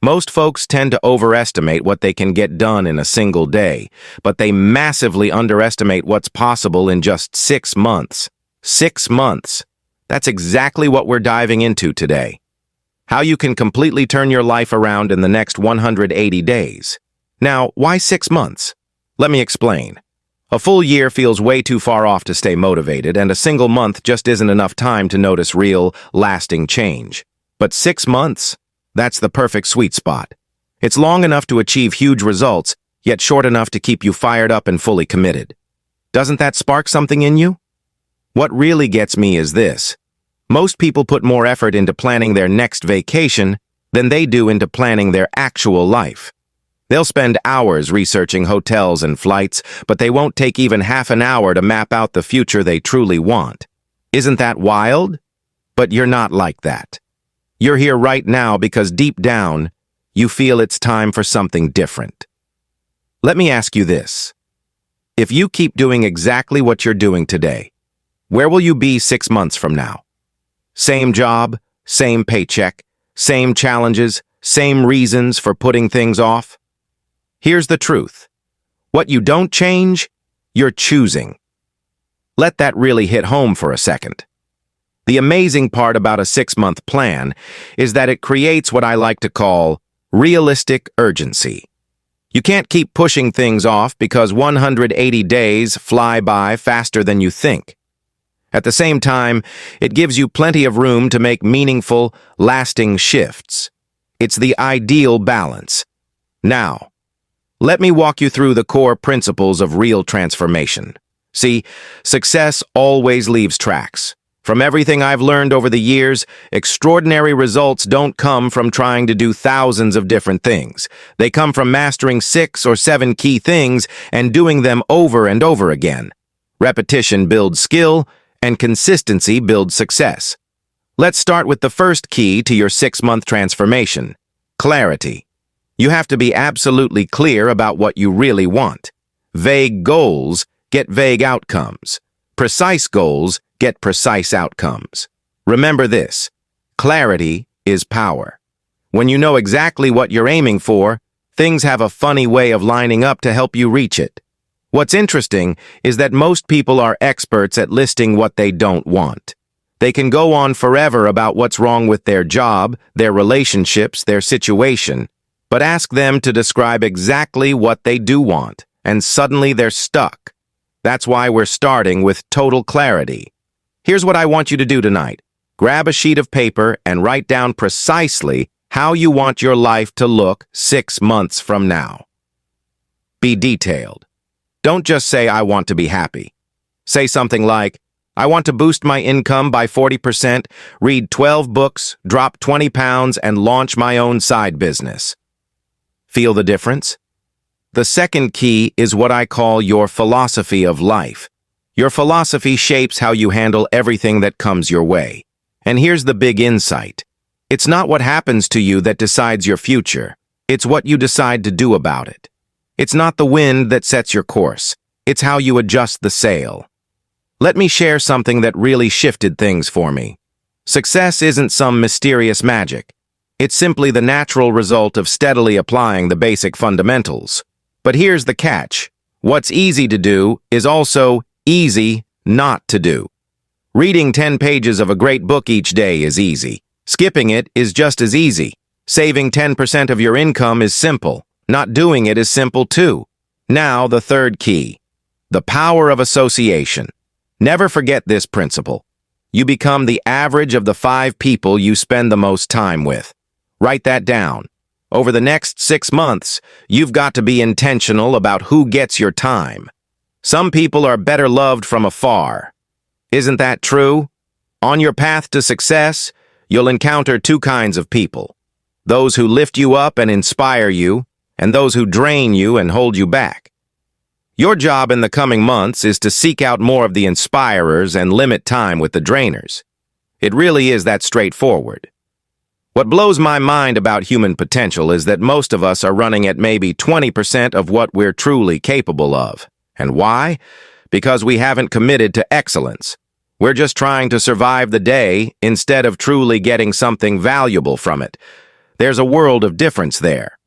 Most folks tend to overestimate what they can get done in a single day, but they massively underestimate what's possible in just 6 months. 6 months. That's exactly what we're diving into today. How you can completely turn your life around in the next 180 days. Now, why 6 months? Let me explain. A full year feels way too far off to stay motivated, and a single month just isn't enough time to notice real, lasting change. But 6 months? That's the perfect sweet spot. It's long enough to achieve huge results, yet short enough to keep you fired up and fully committed. Doesn't that spark something in you? What really gets me is this. Most people put more effort into planning their next vacation than they do into planning their actual life. They'll spend hours researching hotels and flights, but they won't take even half an hour to map out the future they truly want. Isn't that wild? But you're not like that. You're here right now because deep down, you feel it's time for something different. Let me ask you this. If you keep doing exactly what you're doing today, where will you be 6 months from now? Same job, same paycheck, same challenges, same reasons for putting things off? Here's the truth. What you don't change, you're choosing. Let that really hit home for a second. The amazing part about a 6-month plan is that it creates what I like to call realistic urgency. You can't keep pushing things off because 180 days fly by faster than you think. At the same time, it gives you plenty of room to make meaningful, lasting shifts. It's the ideal balance. Now, let me walk you through the core principles of real transformation. See, success always leaves tracks. From everything I've learned over the years, extraordinary results don't come from trying to do thousands of different things. They come from mastering 6 or 7 key things and doing them over and over again. Repetition builds skill, and consistency builds success. Let's start with the first key to your 6-month transformation: clarity. You have to be absolutely clear about what you really want. Vague goals get vague outcomes. Precise goals get precise outcomes. Remember this: clarity is power. When you know exactly what you're aiming for, things have a funny way of lining up to help you reach it. What's interesting is that most people are experts at listing what they don't want. They can go on forever about what's wrong with their job, their relationships, their situation, but ask them to describe exactly what they do want, and suddenly they're stuck. That's why we're starting with total clarity. Here's what I want you to do tonight. Grab a sheet of paper and write down precisely how you want your life to look 6 months from now. Be detailed. Don't just say, "I want to be happy." Say something like, "I want to boost my income by 40%, read 12 books, drop 20 pounds, and launch my own side business." Feel the difference? The second key is what I call your philosophy of life. Your philosophy shapes how you handle everything that comes your way. And here's the big insight. It's not what happens to you that decides your future. It's what you decide to do about it. It's not the wind that sets your course. It's how you adjust the sail. Let me share something that really shifted things for me. Success isn't some mysterious magic. It's simply the natural result of steadily applying the basic fundamentals. But here's the catch. What's easy to do is also easy not to do. Reading 10 pages of a great book each day is easy. Skipping it is just as easy. Saving 10% of your income is simple. Not doing it is simple too. Now, the third key. The power of association. Never forget this principle. You become the average of the 5 people you spend the most time with. Write that down. Over the next 6 months, you've got to be intentional about who gets your time. Some people are better loved from afar. Isn't that true? On your path to success, you'll encounter 2 kinds of people. Those who lift you up and inspire you, and those who drain you and hold you back. Your job in the coming months is to seek out more of the inspirers and limit time with the drainers. It really is that straightforward. What blows my mind about human potential is that most of us are running at maybe 20% of what we're truly capable of. And why? Because we haven't committed to excellence. We're just trying to survive the day instead of truly getting something valuable from it. There's a world of difference there.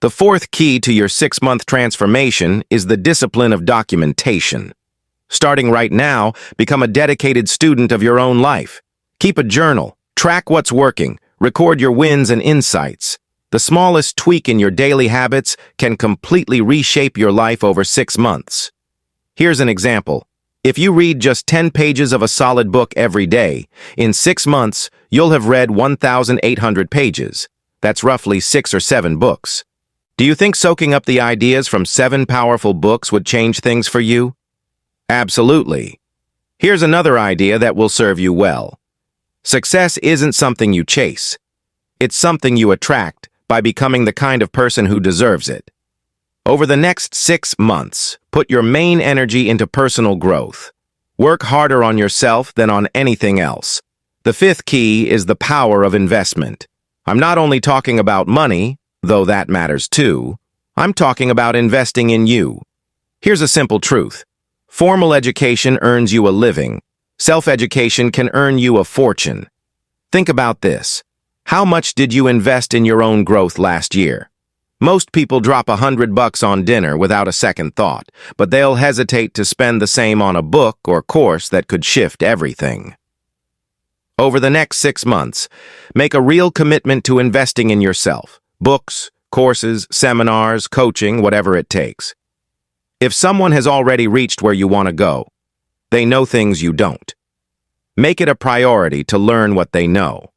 The fourth key to your 6-month transformation is the discipline of documentation. Starting right now, become a dedicated student of your own life. Keep a journal, track what's working, record your wins and insights. The smallest tweak in your daily habits can completely reshape your life over 6 months. Here's an example. If you read just 10 pages of a solid book every day, in 6 months, you'll have read 1,800 pages. That's roughly 6 or 7 books. Do you think soaking up the ideas from 7 powerful books would change things for you? Absolutely. Here's another idea that will serve you well. Success isn't something you chase. It's something you attract by becoming the kind of person who deserves it. Over the next 6 months, put your main energy into personal growth. Work harder on yourself than on anything else. The fifth key is the power of investment. I'm not only talking about money, though that matters too. I'm talking about investing in you. Here's a simple truth. Formal education earns you a living. Self-education can earn you a fortune. Think about this. How much did you invest in your own growth last year? Most people drop $100 on dinner without a second thought, but they'll hesitate to spend the same on a book or course that could shift everything. Over the next 6 months, make a real commitment to investing in yourself. Books, courses, seminars, coaching, whatever it takes. If someone has already reached where you want to go, they know things you don't. Make it a priority to learn what they know.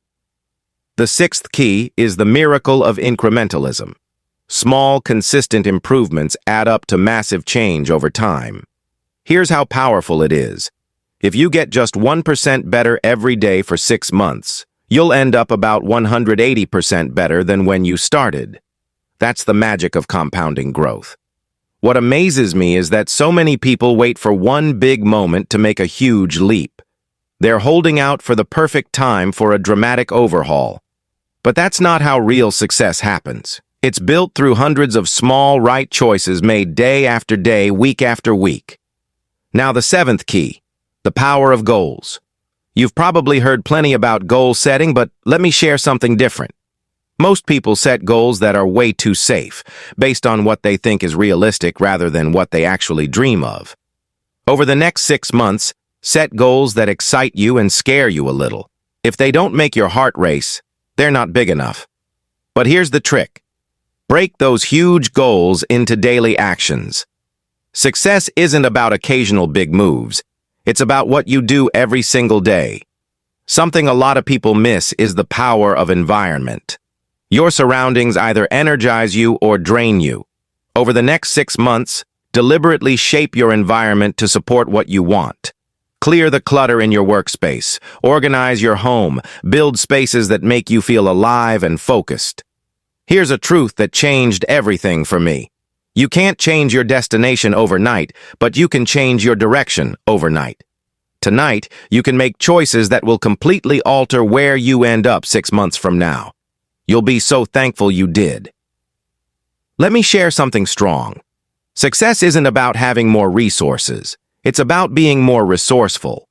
The sixth key is the miracle of incrementalism. Small, consistent improvements add up to massive change over time. Here's how powerful it is. If you get just 1% better every day for 6 months, you'll end up about 180% better than when you started. That's the magic of compounding growth. What amazes me is that so many people wait for one big moment to make a huge leap. They're holding out for the perfect time for a dramatic overhaul. But that's not how real success happens. It's built through hundreds of small, right choices made day after day, week after week. Now the seventh key, the power of goals. You've probably heard plenty about goal setting, but let me share something different. Most people set goals that are way too safe, based on what they think is realistic rather than what they actually dream of. Over the next 6 months, set goals that excite you and scare you a little. If they don't make your heart race, they're not big enough. But here's the trick. Break those huge goals into daily actions. Success isn't about occasional big moves. It's about what you do every single day. Something a lot of people miss is the power of environment. Your surroundings either energize you or drain you. Over the next 6 months, deliberately shape your environment to support what you want. Clear the clutter in your workspace. Organize your home. Build spaces that make you feel alive and focused. Here's a truth that changed everything for me. You can't change your destination overnight, but you can change your direction overnight. Tonight, you can make choices that will completely alter where you end up 6 months from now. You'll be so thankful you did. Let me share something strong. Success isn't about having more resources. It's about being more resourceful.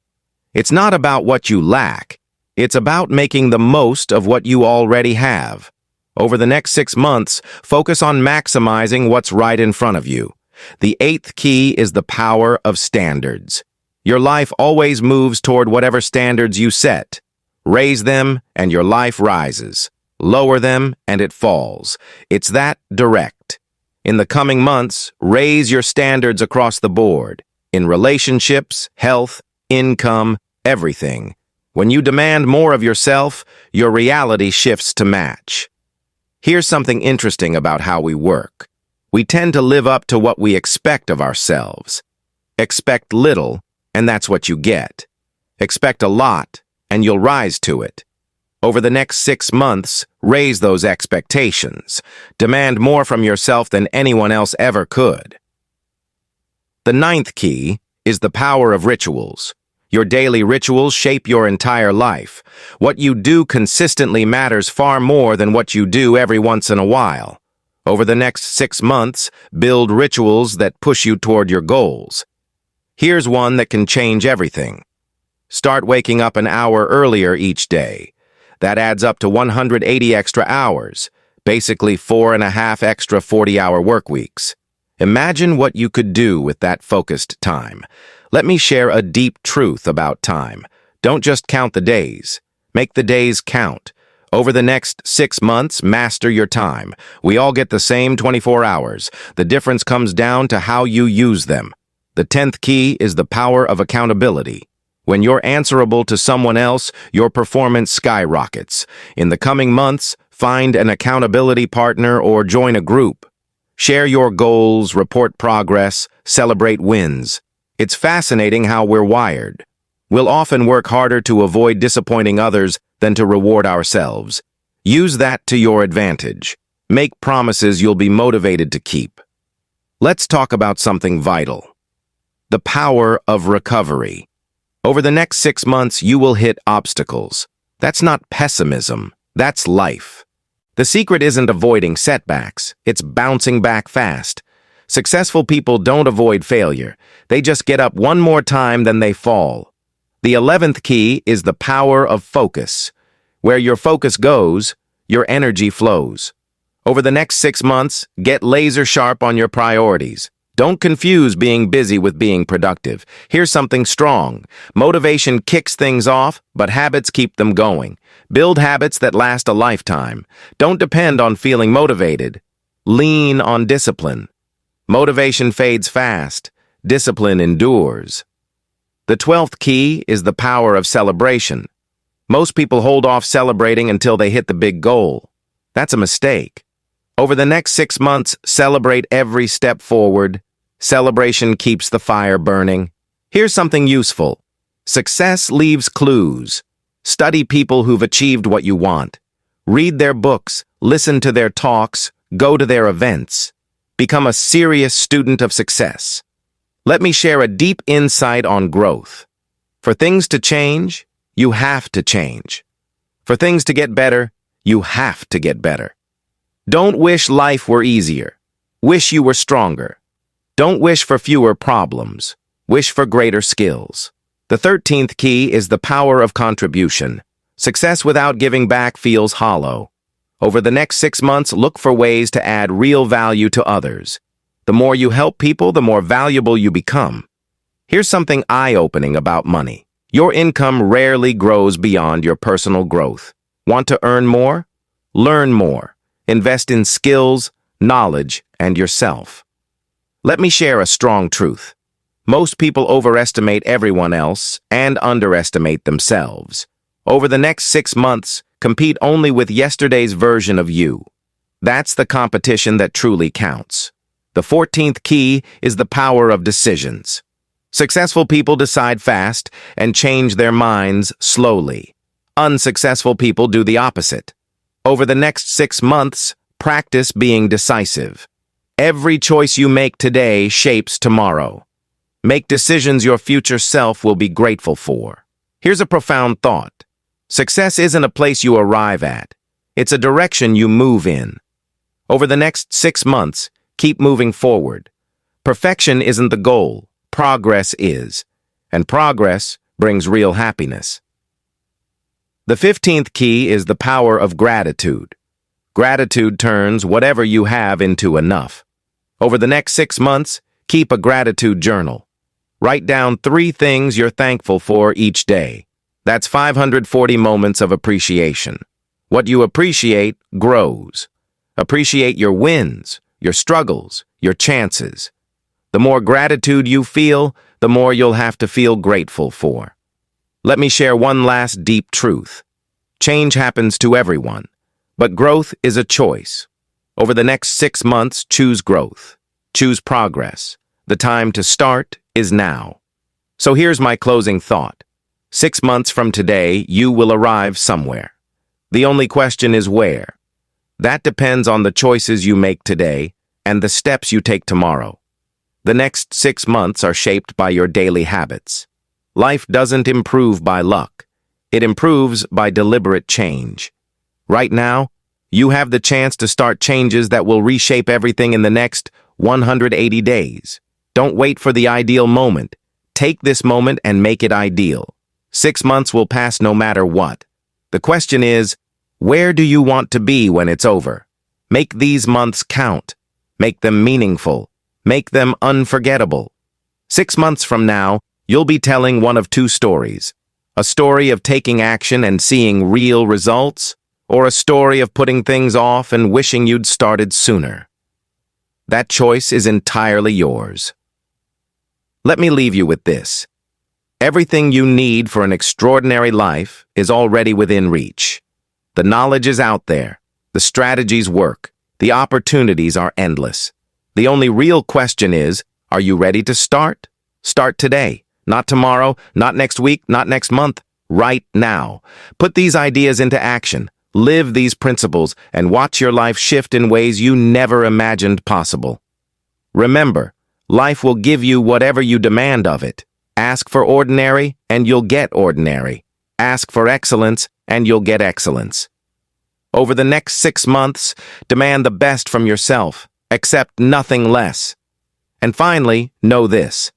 It's not about what you lack. It's about making the most of what you already have. Over the next 6 months, focus on maximizing what's right in front of you. The eighth key is the power of standards. Your life always moves toward whatever standards you set. Raise them, and your life rises. Lower them, and it falls. It's that direct. In the coming months, raise your standards across the board. In relationships, health, income, everything. When you demand more of yourself, your reality shifts to match. Here's something interesting about how we work. We tend to live up to what we expect of ourselves. Expect little, and that's what you get. Expect a lot, and you'll rise to it. Over the next 6 months, raise those expectations. Demand more from yourself than anyone else ever could. The ninth key is the power of rituals. Your daily rituals shape your entire life. What you do consistently matters far more than what you do every once in a while. Over the next 6 months, build rituals that push you toward your goals. Here's one that can change everything. Start waking up an hour earlier each day. That adds up to 180 extra hours, basically 4.5 extra 40-hour work weeks. Imagine what you could do with that focused time. Let me share a deep truth about time. Don't just count the days. Make the days count. Over the next 6 months, master your time. We all get the same 24 hours. The difference comes down to how you use them. The 10th key is the power of accountability. When you're answerable to someone else, your performance skyrockets. In the coming months, find an accountability partner or join a group. Share your goals, report progress, celebrate wins. It's fascinating how we're wired. We'll often work harder to avoid disappointing others than to reward ourselves. Use that to your advantage. Make promises you'll be motivated to keep. Let's talk about something vital. The power of recovery. Over the next 6 months, you will hit obstacles. That's not pessimism. That's life. The secret isn't avoiding setbacks. It's bouncing back fast. Successful people don't avoid failure. They just get up one more time than they fall. The 11th key is the power of focus. Where your focus goes, your energy flows. Over the next 6 months, get laser sharp on your priorities. Don't confuse being busy with being productive. Here's something strong. Motivation kicks things off, but habits keep them going. Build habits that last a lifetime. Don't depend on feeling motivated. Lean on discipline. Motivation fades fast. Discipline endures. The 12th key is the power of celebration. Most people hold off celebrating until they hit the big goal. That's a mistake. Over the next 6 months, celebrate every step forward. Celebration keeps the fire burning. Here's something useful. Success leaves clues. Study people who've achieved what you want. Read their books, listen to their talks, go to their events. Become a serious student of success. Let me share a deep insight on growth. For things to change, you have to change. For things to get better, you have to get better. Don't wish life were easier. Wish you were stronger. Don't wish for fewer problems. Wish for greater skills. The 13th key is the power of contribution. Success without giving back feels hollow. Over the next 6 months, look for ways to add real value to others. The more you help people, the more valuable you become. Here's something eye-opening about money. Your income rarely grows beyond your personal growth. Want to earn more? Learn more. Invest in skills, knowledge, and yourself. Let me share a strong truth. Most people overestimate everyone else and underestimate themselves. Over the next 6 months, compete only with yesterday's version of you. That's the competition that truly counts. The 14th key is the power of decisions. Successful people decide fast and change their minds slowly. Unsuccessful people do the opposite. Over the next 6 months, practice being decisive. Every choice you make today shapes tomorrow. Make decisions your future self will be grateful for. Here's a profound thought. Success isn't a place you arrive at. It's a direction you move in. Over the next 6 months, keep moving forward. Perfection isn't the goal. Progress is. And progress brings real happiness. The 15th key is the power of gratitude. Gratitude turns whatever you have into enough. Over the next 6 months, keep a gratitude journal. Write down 3 things you're thankful for each day. That's 540 moments of appreciation. What you appreciate grows. Appreciate your wins, your struggles, your chances. The more gratitude you feel, the more you'll have to feel grateful for. Let me share one last deep truth. Change happens to everyone, but growth is a choice. Over the next 6 months, choose growth. Choose progress. The time to start is now. So here's my closing thought. 6 months from today, you will arrive somewhere. The only question is where. That depends on the choices you make today and the steps you take tomorrow. The next 6 months are shaped by your daily habits. Life doesn't improve by luck. It improves by deliberate change. Right now, you have the chance to start changes that will reshape everything in the next 180 days. Don't wait for the ideal moment. Take this moment and make it ideal. 6 months will pass no matter what. The question is, where do you want to be when it's over? Make these months count. Make them meaningful. Make them unforgettable. 6 months from now, you'll be telling one of two stories. A story of taking action and seeing real results, or a story of putting things off and wishing you'd started sooner. That choice is entirely yours. Let me leave you with this. Everything you need for an extraordinary life is already within reach. The knowledge is out there. The strategies work. The opportunities are endless. The only real question is, are you ready to start? Start today. Not tomorrow, not next week, not next month. Right now. Put these ideas into action. Live these principles and watch your life shift in ways you never imagined possible. Remember, life will give you whatever you demand of it. Ask for ordinary and you'll get ordinary. Ask for excellence and you'll get excellence. Over the next 6 months, demand the best from yourself. Accept nothing less. And finally, know this.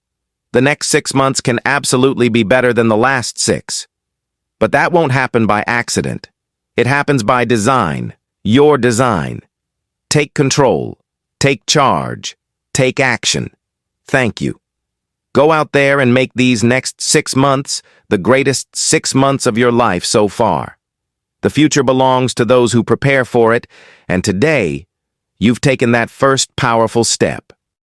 The next 6 months can absolutely be better than the last 6. But that won't happen by accident. It happens by design, your design. Take control. Take charge. Take action. Thank you. Go out there and make these next 6 months the greatest 6 months of your life so far. The future belongs to those who prepare for it, and today, you've taken that first powerful step.